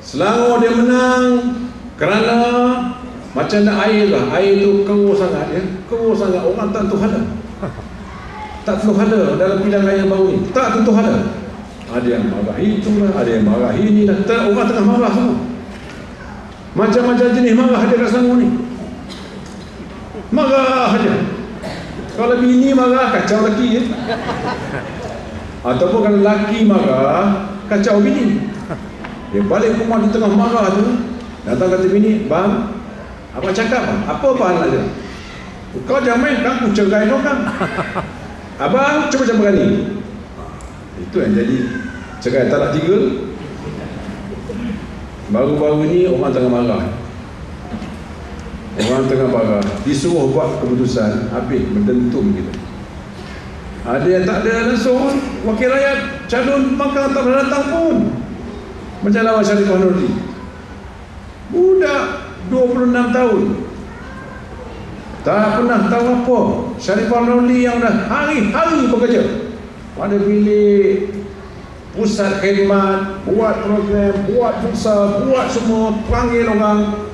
Selangor dia menang kerana macam nak air lah. Air tu keruh sangat ya. Keruh sangat. Orang tak tentu hala. Tak tentu hala dalam pilihan raya baru ni. Tak tentu hala. Ada yang marah itulah, ada yang marah inilah. Orang tengah marah semua. Macam-macam jenis marah ada kat Selangor ni. Marah aja. Kalau bini marah, kacau lelaki ya. Ataupun kalau lelaki marah, kacau bini. Dia balik rumah di tengah marah tu, datang kata bini, bang, abang cakap apa nak dia? Kau jangan main, aku cerai orang. Abang cuba macam berani. Itu yang jadi cerai talak 3. Baru-baru ni orang tengah marah. Orang tengah marah, disuruh buat keputusan, habis mendentum kita. Ada yang tak ada langsung, wakil rakyat calon bakal tak pernah datang pun. Macam lawan Sharifah Nordin. Budak 26 tahun tak pernah tahu apa. Sharifah Nordin yang dah hari-hari bekerja pada bilik pusat khidmat, buat program, buat bursa, buat semua, panggil orang.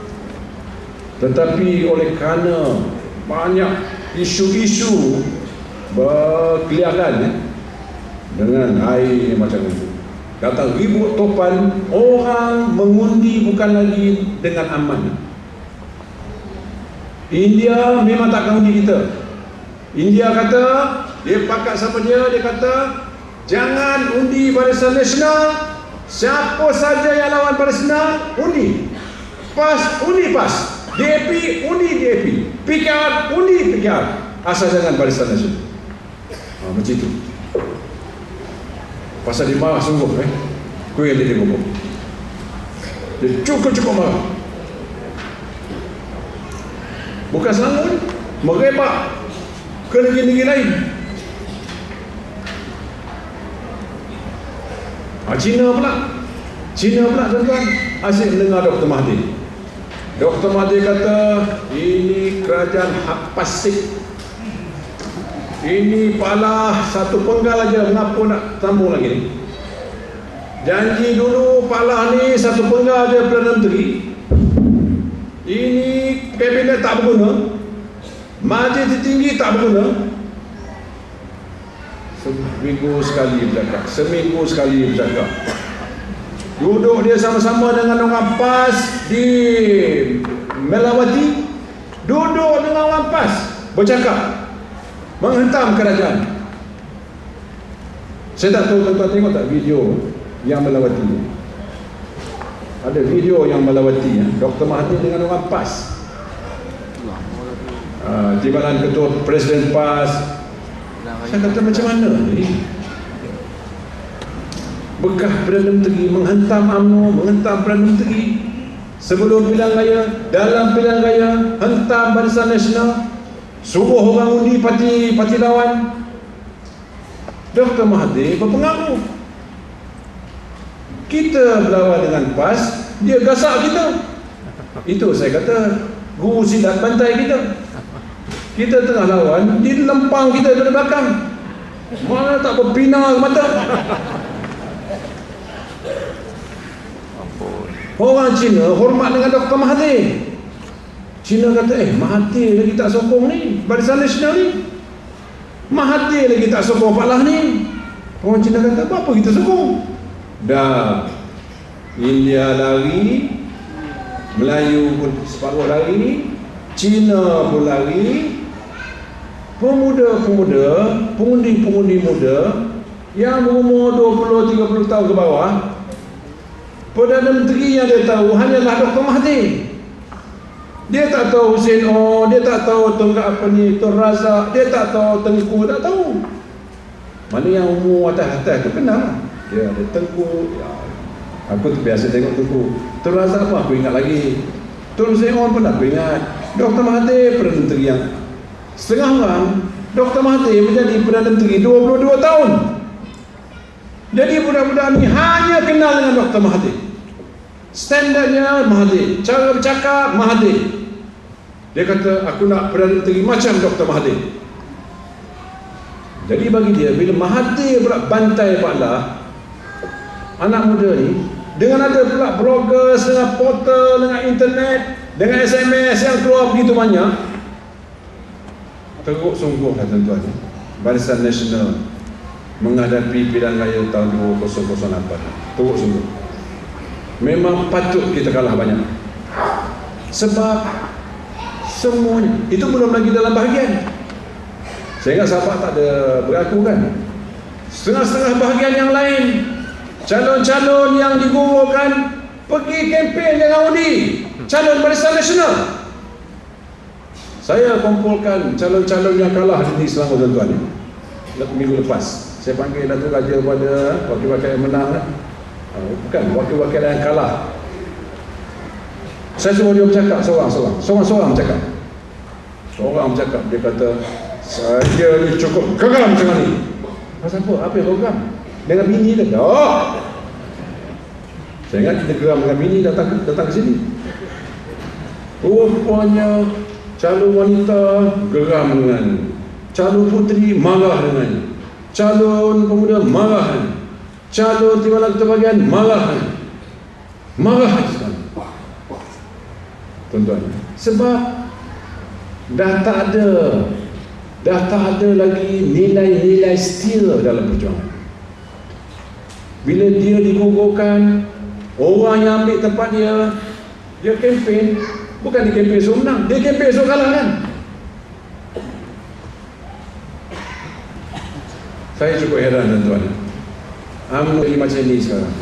Tetapi oleh kerana banyak isu-isu berkeliaran ya, dengan air macam itu, datang ribut topan, orang mengundi bukan lagi dengan aman. India memang tak akan undi kita. India kata, dia pakat sama dia kata jangan undi Barisan Nasional. Siapa saja yang lawan Barisan Nasional, undi. PAS, undi PAS. DAP, undi DAP. PKR, undi PKR. Asal jangan Barisan Nasional. Macam itu. Pasal dia marah sungguh Kau yang dia ngomong. Dia cukup marah. Bukan Selangor ni, merebak ke negeri-negeri lain. Cina pula tuan-tuan, asyik mendengar Dr. Mahathir. Dr. Mahathir kata ini kerajaan hak pasif. Ini pala satu penggal aja, mengapa nak sambung lagi ni? Janji dulu pala ni satu penggal aja Perdana Menteri. Ini kabinet tak berguna, majlis tertinggi tak berguna. Seminggu sekali bercakap. Duduk dia sama-sama dengan orang PAS di Melawati, duduk dengan orang PAS bercakap, menghentam kerajaan. Saya tak tahu tuan-tuan tengok tak video yang Melawati. Ada video yang Melawati Dr. Mahathir dengan orang PAS, Timbalan Ketua Presiden PAS. Saya kata macam mana ni? Bekas Perdana Menteri menghantam UMNO, menghantam Perdana Menteri sebelum pilihan raya, dalam pilihan raya hentam Barisan Nasional, suruh orang undi parti lawan. Dr. Mahathir berpengaruh. Kita berlawan dengan PAS, dia gasak kita. Itu saya kata guru silat bantai kita. Kita tengah lawan, dia lempang kita dari belakang. Mana tak berpina mata. Orang Cina hormat dengan Dr. Mahathir. Cina kata, Mahathir lagi tak sokong ni Barisan Nasional ni. Mahathir lagi tak sokong Pak Lah ni. Orang Cina kata, apa kita sokong? Dah India lari, Melayu pun separuh lari, Cina pun lari. Pemuda-pemuda, pengundi-pengundi muda yang berumur 20-30 tahun ke bawah, Perdana Menteri yang dia tahu hanyalah Dr. Mahathir. Dia tak tahu Hussein O, dia tak tahu Tun Razak, dia tak tahu Tengku, tak tahu. Mana yang umur atas-atas tu kenal. Dia ada Tengku, aku terbiasa tengok Tengku. Tun Razak apa aku ingat lagi. Tun Hussein O pun aku ingat. Dr. Mahathir Perdana Menteri yang setengah orang. Dr. Mahathir menjadi Perdana Menteri 22 tahun. Jadi budak-budak ni hanya kenal dengan Dr. Mahathir. Standardnya Mahathir, cara bercakap Mahathir. Dia kata aku nak Perdana Menteri macam Dr. Mahathir. Jadi bagi dia, bila Mahathir pula bantai Pak Lah, anak muda ni Dengan ada pula bloggers, dengan portal, dengan internet, dengan SMS yang keluar begitu banyak, teruk sungguh tuan-tuan, Barisan Nasional menghadapi pilihan raya tahun 2008. Teruk sungguh. Memang patut kita kalah banyak. Sebab semuanya itu belum lagi dalam bahagian. Saya ingat sahabat tak ada beraku kan. Setengah-setengah bahagian yang lain, calon-calon yang digugurkan pergi kempen dengan undi calon Barisan Nasional. Saya kumpulkan calon-calon yang kalah di Selangor tuan-tuan. Minggu lepas saya panggil Datuk Raja pada wakil-wakil yang menang, bukan wakil-wakil yang kalah. Saya suruh dia bercakap seorang bercakap. Seorang bercakap, dia kata, saya ni cukup geram macam ni. Pasal apa? Apa yang kau geram? Dengan bini dia. Oh, saya ingat kita geram dengan bini datang ke sini. Rupanya calon wanita geram dengan, calon puteri marah dengan, calon pemuda marah, calon timbalan ketua marah sekali. Tuan-tuan, sebab dah tak ada lagi nilai-nilai setia dalam perjuangan. Bila dia digugurkan, orang yang ambil tempat dia kempen, bukan dia kempen suruh menang, dia kempen suruh kalah kan. Saya cukup heran tuan-tuan, UMNO ini macam ni sekarang.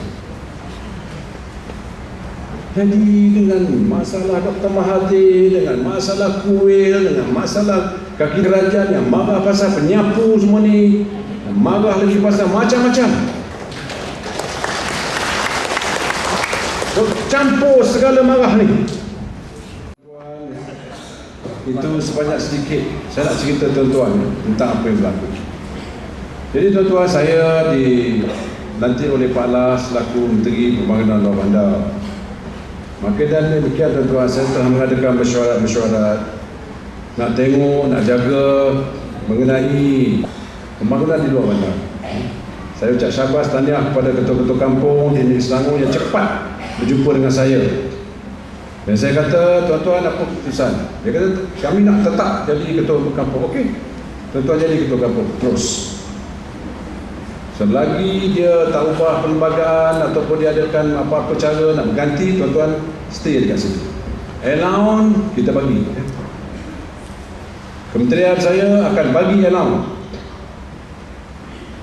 Jadi dengan masalah Dr. Mahathir, dengan masalah kuil, dengan masalah kaki kerajaan yang marah pasal penyapu semua ni, marah lagi pasal macam-macam, campur segala marah ni. Itu sebanyak sedikit saya nak cerita tuan-tuan tentang apa yang berlaku. Jadi tuan-tuan, saya dilantik oleh Pak Las selaku Menteri Pembangunan Bawah Bandar. Maka dan demikian tuan-tuan, saya telah mengadakan mesyuarat nak tengok, nak jaga mengenai pembangunan di luar bandar. Saya ucap syabas tahniah kepada ketua-ketua kampung di negeri Selangor yang cepat berjumpa dengan saya. Dan saya kata, tuan-tuan apa keputusan? Dia kata, kami nak tetap jadi ketua kampung. Okey, tuan-tuan jadi ketua kampung terus. Selagi dia tak ubah perlembagaan ataupun dia adakan apa-apa cara nak berganti, tuan-tuan stay dekat situ. Allowance kita bagi. Kementerian saya akan bagi allowance.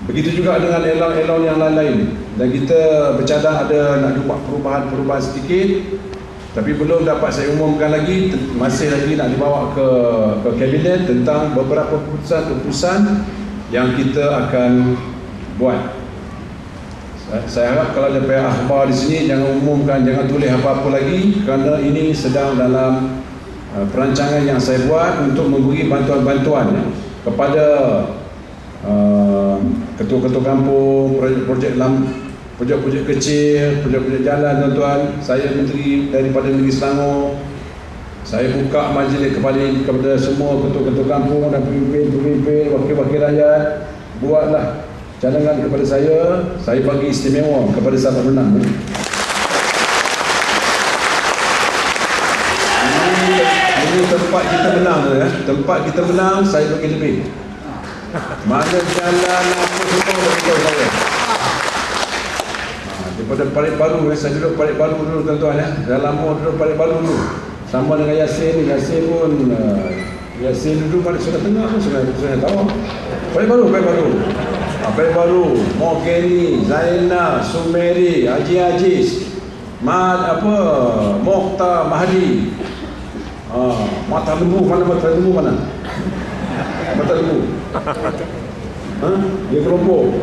Begitu juga dengan allowance yang lain-lain. Dan kita bercadang ada nak buat perubahan sedikit, tapi belum dapat saya umumkan lagi. Masih lagi nak dibawa ke kabinet tentang beberapa keputusan yang kita akan buat. Saya harap kalau ada pihak akhbar di sini jangan umumkan, jangan tulis apa-apa lagi, kerana ini sedang dalam perancangan yang saya buat untuk memberi bantuan-bantuan kepada ketua-ketua kampung, projek-projek kecil, projek-projek jalan tuan-tuan. Saya menteri daripada negeri Selangor. Saya buka majlis kepada semua ketua-ketua kampung dan pemimpin-pemimpin, wakil-wakil rakyat, buatlah cadangan kepada saya bagi istimewa kepada sahabat menang. Ini tempat kita menang ya. Tempat kita menang saya bagi lebih. Mana jalan apa semua bagi saya. Daripada Parit Baru, saya duduk Parit Baru dulu tuan-tuan ya. Dah lama duduk Parit Baru dulu. Sama dengan Yasin pun Yasin duduk Parit Sungai Tengah pun Sungai Tawar. Parit Baru, Mokeni, Zainal, Sumeri, Haji Aziz, Mokhtar, Mahdi. Mata lembu mana? Mata lembu. Dia kelompok.